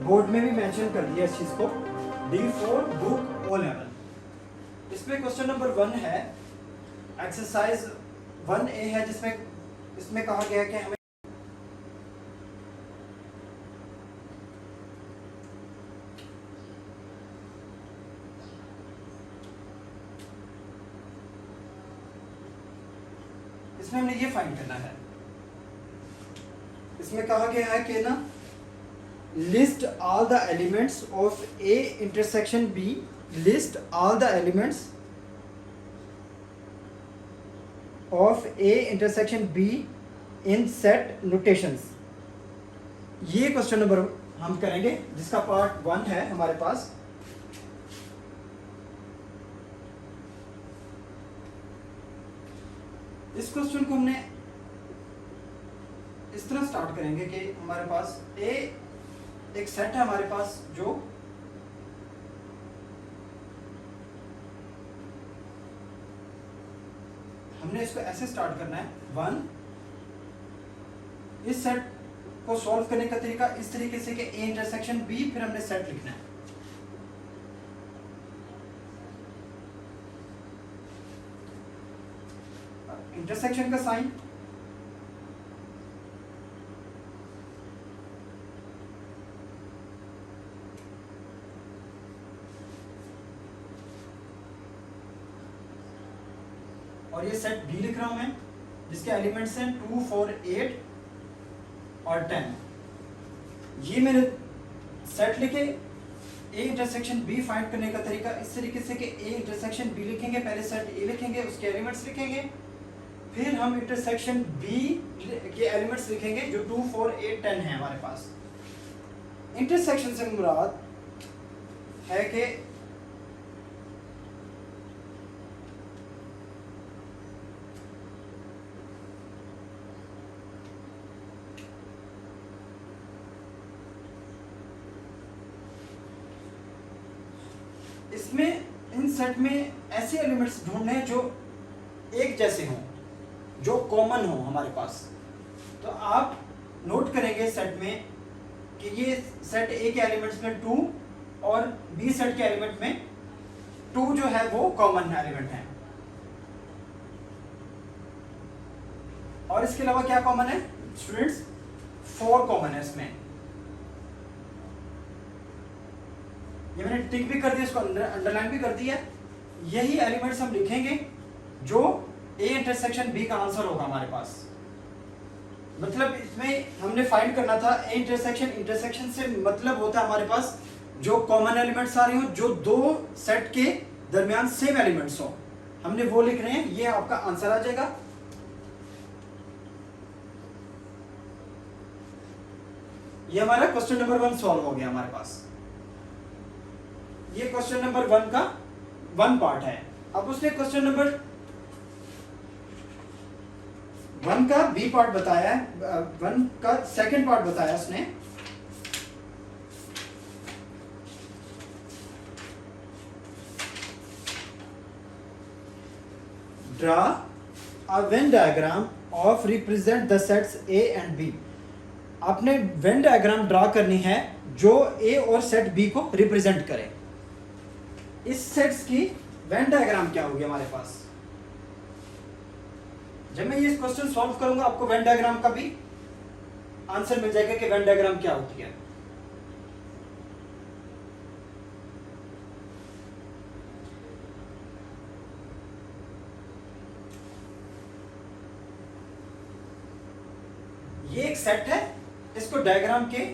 Board में भी mention कर दिया इस चीज को, D4 बुक O11। इसमें क्वेश्चन नंबर 1 है, एक्सरसाइज 1A है, जिसमें इसमें कहा गया है कि हमें इसमें हमने ये फाइंड करना है। इसमें कहा गया है कि ना, list all the elements of A intersection B, list all the elements of A intersection B in set notations. ये क्वेश्चन नंबर हम करेंगे, जिसका पार्ट 1 है हमारे पास। इस क्वेश्चन को हमने इस तरह स्टार्ट करेंगे कि हमारे पास A एक सेट है हमारे पास, जो हमने इसको ऐसे स्टार्ट करना है 1। इस सेट को सॉल्व करने का तरीका इस तरीके से कि A इंटरसेक्शन B, फिर हमने सेट लिखना है। इंटरसेक्शन का साइन, और ये सेट B लिख रहा हूं मैं, जिसके एलिमेंट्स हैं 2, 4, 8 और 10। ये मेरे सेट लिखे। A इंटरसेक्शन B फाइंड करने का तरीका इस तरीके से कि A इंटरसेक्शन B लिखेंगे, पहले सेट A लिखेंगे, उसके एलिमेंट्स लिखेंगे, फिर हम इंटरसेक्शन B के एलिमेंट्स लिखेंगे जो 2, 4, 8, 10 है हमारे पास। इंटरसेक्शन से मुराद है कि इसमें इन सेट में ऐसे एलिमेंट्स ढूंढने हैं जो एक जैसे हों, जो कॉमन हो हमारे पास। तो आप नोट करेंगे सेट में कि ये सेट A के एलिमेंट्स में 2 और B सेट के एलिमेंट में 2 जो है वो कॉमन एलिमेंट है। और इसके अलावा क्या कॉमन है स्टूडेंट्स? 4 कॉमन है इसमें। ये मैंने टिक भी कर दिया, इसको अंडरलाइन भी कर दिया। यही एलिमेंट्स हम लिखेंगे जो A इंटरसेक्शन B का आंसर होगा हमारे पास। मतलब इसमें हमने फाइंड करना था A इंटरसेक्शन, इंटरसेक्शन से मतलब होता है हमारे पास जो कॉमन एलिमेंट्स आ रहे हो, जो 2 सेट के दरमियान सेम एलिमेंट्स हो, हमने वो लिख रहे हैं। ये आपका आंसर आ जाएगा। ये हमारा क्वेश्चन नंबर 1 सॉल्व हो गया हमारे पास। ये क्वेश्चन नंबर 1 का 1 पार्ट है। अब उसने क्वेश्चन नंबर 1 का B पार्ट बताया है, 1 का सेकंड पार्ट बताया उसने। Draw a Venn diagram of represent the sets A and B। आपने वेन डायग्राम ड्रा करनी है जो A और सेट B को रिप्रेजेंट करे। इस सेट्स की वेन डायग्राम क्या होगी हमारे पास? जब मैं ये क्वेश्चन सॉल्व करूंगा आपको वेन डायग्राम का भी आंसर मिल जाएगा कि वेन डायग्राम क्या होती है। ये एक सेट है, इसको डायग्राम के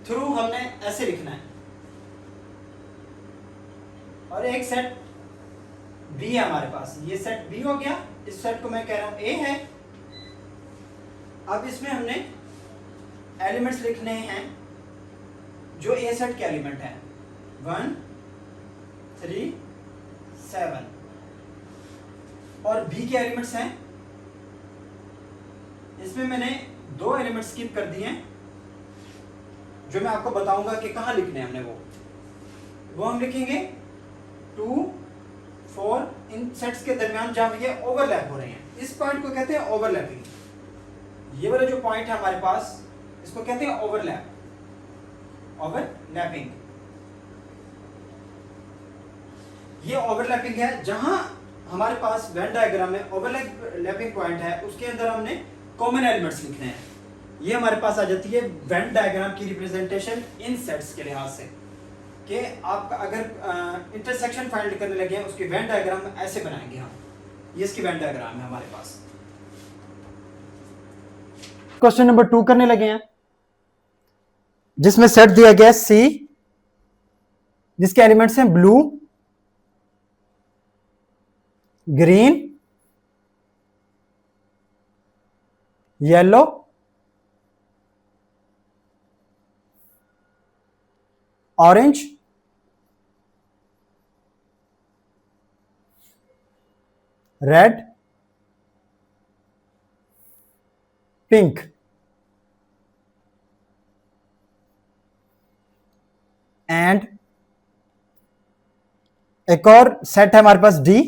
थ्रू हमने ऐसे लिखना है। और एक सेट B है हमारे पास, ये सेट B हो गया। इस सेट को मैं कह रहा हूं A है। अब इसमें हमने एलिमेंट्स लिखने हैं जो A सेट के एलिमेंट हैं, 1, 3, 7। और B के एलिमेंट्स हैं, इसमें मैंने 2 एलिमेंट्स स्किप कर दिए हैं, जो मैं आपको बताऊंगा कि कहां लिखने हैं हमने। वो हम लिखेंगे 2, 4 इन सेट्स के दरमियान जहां ये ओवरलैप हो रहे हैं। इस पॉइंट को कहते हैं ओवरलैपिंग। ये वाला जो पॉइंट है हमारे पास, इसको कहते हैं ओवरलैप। ओवरलैपिंग। ये ओवरलैपिंग है, जहां हमारे पास वेन डायग्राम में ओवरलैपिंग पॉइंट है, उसके अंदर हमने कॉमन एलिमेंट्स लिखने हैं। ये हमारे पास आ जाती है वेन डायग्राम की रिप्रेजेंटेशन इन सेट्स के लिहाज से, कि आप अगर इंटरसेक्शन फाइंड करने लगे हैं, उसकी वेन डायग्राम ऐसे बनाएंगे हम। ये इसकी वेन डायग्राम है हमारे पास। क्वेश्चन नंबर 2 करने लगे हैं, जिसमें सेट दिया गया सी, जिसके एलिमेंट्स हैं blue, green, yellow, orange, red, pink. And एक और सेट है हमारे पास डी,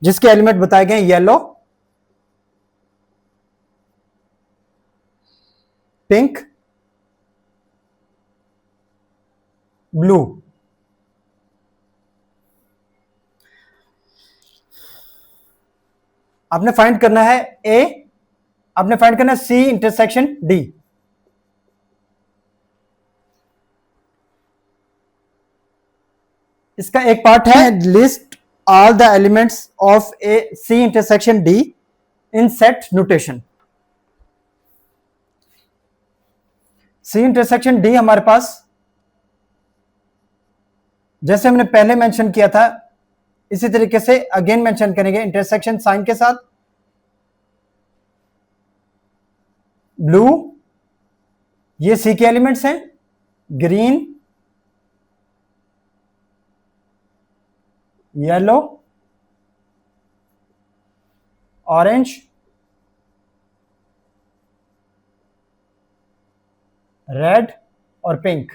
जिसके एलिमेंट बताए गए येलो, पिंक, ब्लू। आपने फाइंड करना है ए, आपने फाइंड करना है सी इंटरसेक्शन डी। इसका एक पार्ट है list all the elements of a C intersection D in set notation. C intersection D हमारे पास, जैसे हमने पहले मेंशन किया था, इसी तरीके से अगेन मेंशन करेंगे इंटरसेक्शन साइन के साथ। ब्लू, ये सी के एलिमेंट्स हैं, ग्रीन, येलो, ऑरेंज, रेड और पिंक।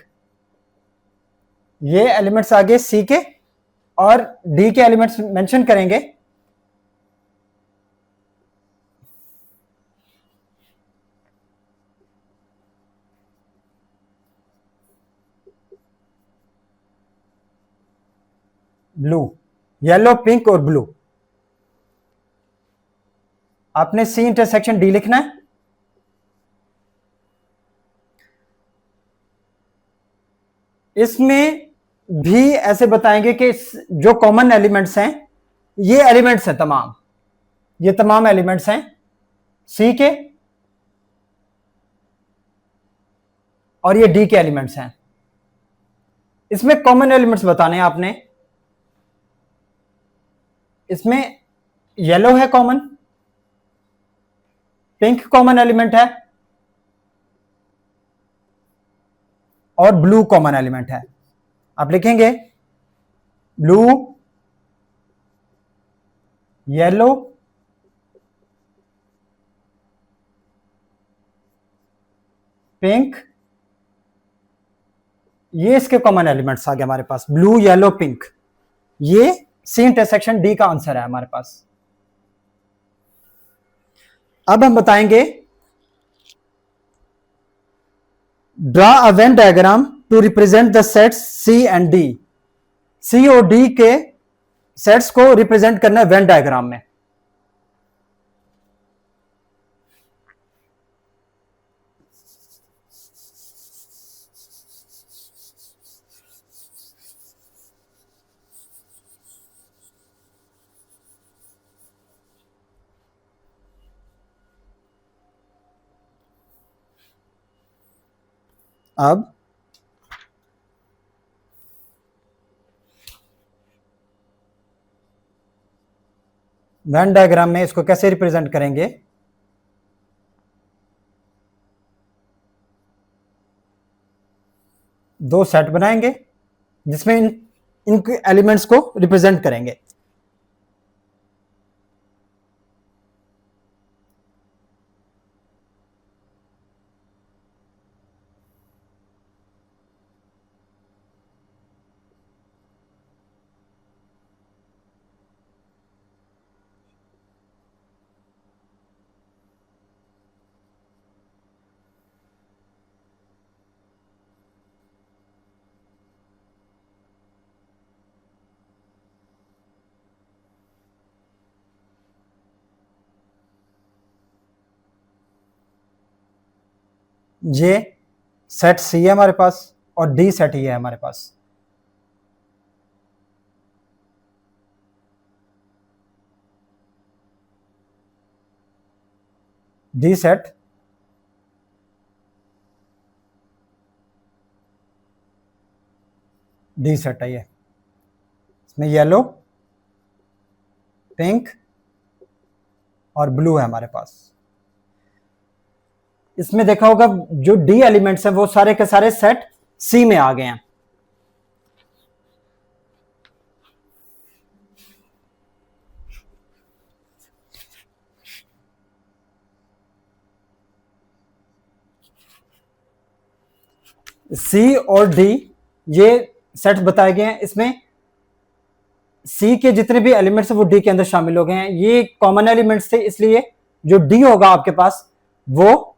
ये एलिमेंट्स आगे सी के, और डी के एलिमेंट्स मेंशन करेंगे। ब्लू, येलो, पिंक और ब्लू। आपने सी इंटरसेक्शन डी लिखना है। इसमें भी ऐसे बताएंगे कि जो कॉमन एलिमेंट्स हैं, ये एलिमेंट्स हैं तमाम, ये तमाम एलिमेंट्स हैं सी के, और ये डी के एलिमेंट्स हैं। इसमें कॉमन एलिमेंट्स बताने हैं आपने। इसमें येलो है कॉमन, पिंक कॉमन एलिमेंट है, और ब्लू कॉमन एलिमेंट है। आप लिखेंगे ब्लू, येलो, पिंक, ये इसके कॉमन एलिमेंट्स आ गए हमारे पास, ब्लू, येलो, पिंक। ये सी इंटरसेक्शन डी का आंसर है हमारे पास। अब हम बताएंगे draw a Venn diagram to represent the sets C and D. C और डी के सेट्स को रिप्रेजेंट करना है वेन डायग्राम में। अब वेन डायग्राम में इसको कैसे रिप्रेजेंट करेंगे? दो सेट बनाएंगे जिसमें इन एलिमेंट्स को रिप्रेजेंट करेंगे। ये सेट सी है हमारे पास और डी सेट ही है हमारे पास। डी सेट डी सेट है ये, इसमें येलो, पिंक और ब्लू है हमारे पास। इसमें देखा होगा जो डी एलिमेंट्स हैं वो सारे के सारे सेट सी में आ गए हैं। सी और डी ये सेट बताए गए हैं। इसमें सी के जितने भी एलिमेंट्स हैं वो डी के अंदर शामिल हो गए हैं। ये कॉमन एलिमेंट्स थे, इसलिए जो डी होगा आपके पास वो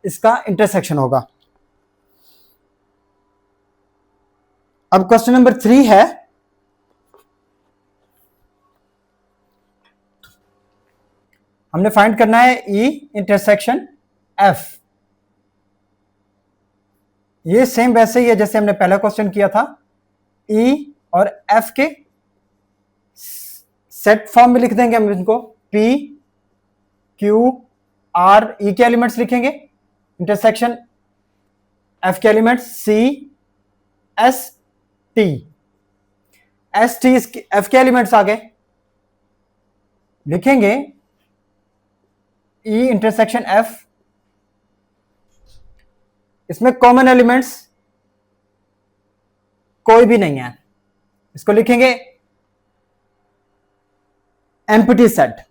इसका इंटरसेक्शन होगा। अब क्वेश्चन नंबर 3 है, हमने फाइंड करना है ई इंटरसेक्शन एफ। ये सेम वैसे ही है जैसे हमने पहला क्वेश्चन किया था। ई और एफ के सेट फॉर्म में लिख देंगे हम इनको, पी क्यू आर, ई के एलिमेंट्स लिखेंगे, इंटरसेक्शन एफ के elements C S T. S T F के एलिमेंट्स आ गए, लिखेंगे ई इंटरसेक्शन एफ। इसमें कॉमन एलिमेंट्स कोई भी नहीं है, इसको लिखेंगे एम्प्टी सेट।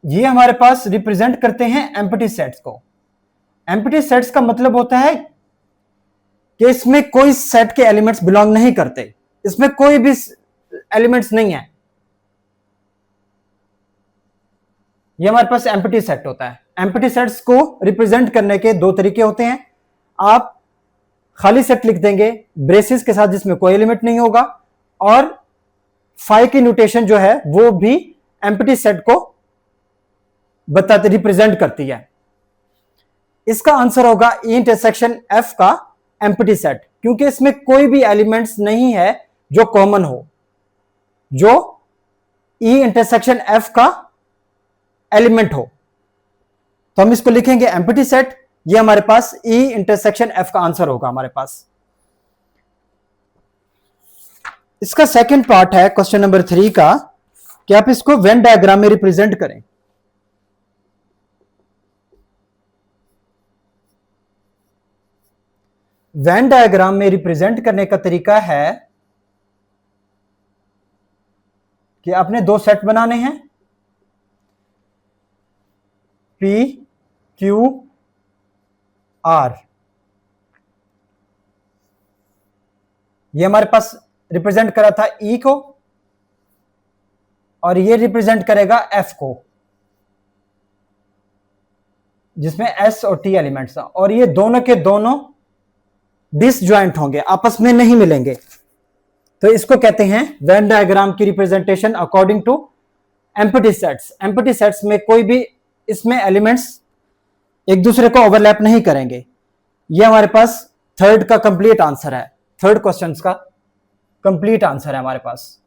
ये हमारे पास रिप्रेजेंट करते हैं एम्प्टी सेट्स को। एम्प्टी सेट्स का मतलब होता है कि इसमें कोई सेट के एलिमेंट्स बिलोंग नहीं करते, इसमें कोई भी एलिमेंट्स नहीं है। ये हमारे पास एम्प्टी सेट होता है। एम्प्टी सेट्स को रिप्रेजेंट करने के दो तरीके होते हैं। आप खाली सेट लिख देंगे ब्रेसेस के साथ जिसमें कोई एलिमेंट नहीं होगा, और फाई की नोटेशन जो है वो भी एम्प्टी सेट को बताते रिप्रेजेंट करती है। इसका आंसर होगा ई इंटरसेक्शन एफ का एम्प्टी सेट, क्योंकि इसमें कोई भी एलिमेंट्स नहीं है जो कॉमन हो, जो ई इंटरसेक्शन एफ का एलिमेंट हो। तो हम इसको लिखेंगे एम्प्टी सेट। ये हमारे पास ई इंटरसेक्शन एफ का आंसर होगा हमारे पास। इसका सेकंड पार्ट है क्वेश्चन नंबर 3 का, कि आप इसको वेन डायग्राम में रिप्रेजेंट करें। वेन डायग्राम में रिप्रेजेंट करने का तरीका है कि आपने दो सेट बनाने हैं, P Q R। ये हमारे पास रिप्रेजेंट करा था E को, और ये रिप्रेजेंट करेगा F को, जिसमें S और T एलिमेंट्स हैं, और ये दोनों के दोनों डिसजॉइंट होंगे, आपस में नहीं मिलेंगे। तो इसको कहते हैं वेन डायग्राम की representation according to empty sets. Empty sets में कोई भी इसमें एलिमेंट्स एक दूसरे को ओवरलैप नहीं करेंगे। ये हमारे पास थर्ड का कंप्लीट आंसर है, थर्ड क्वेश्चन का कंप्लीट आंसर है हमारे पास।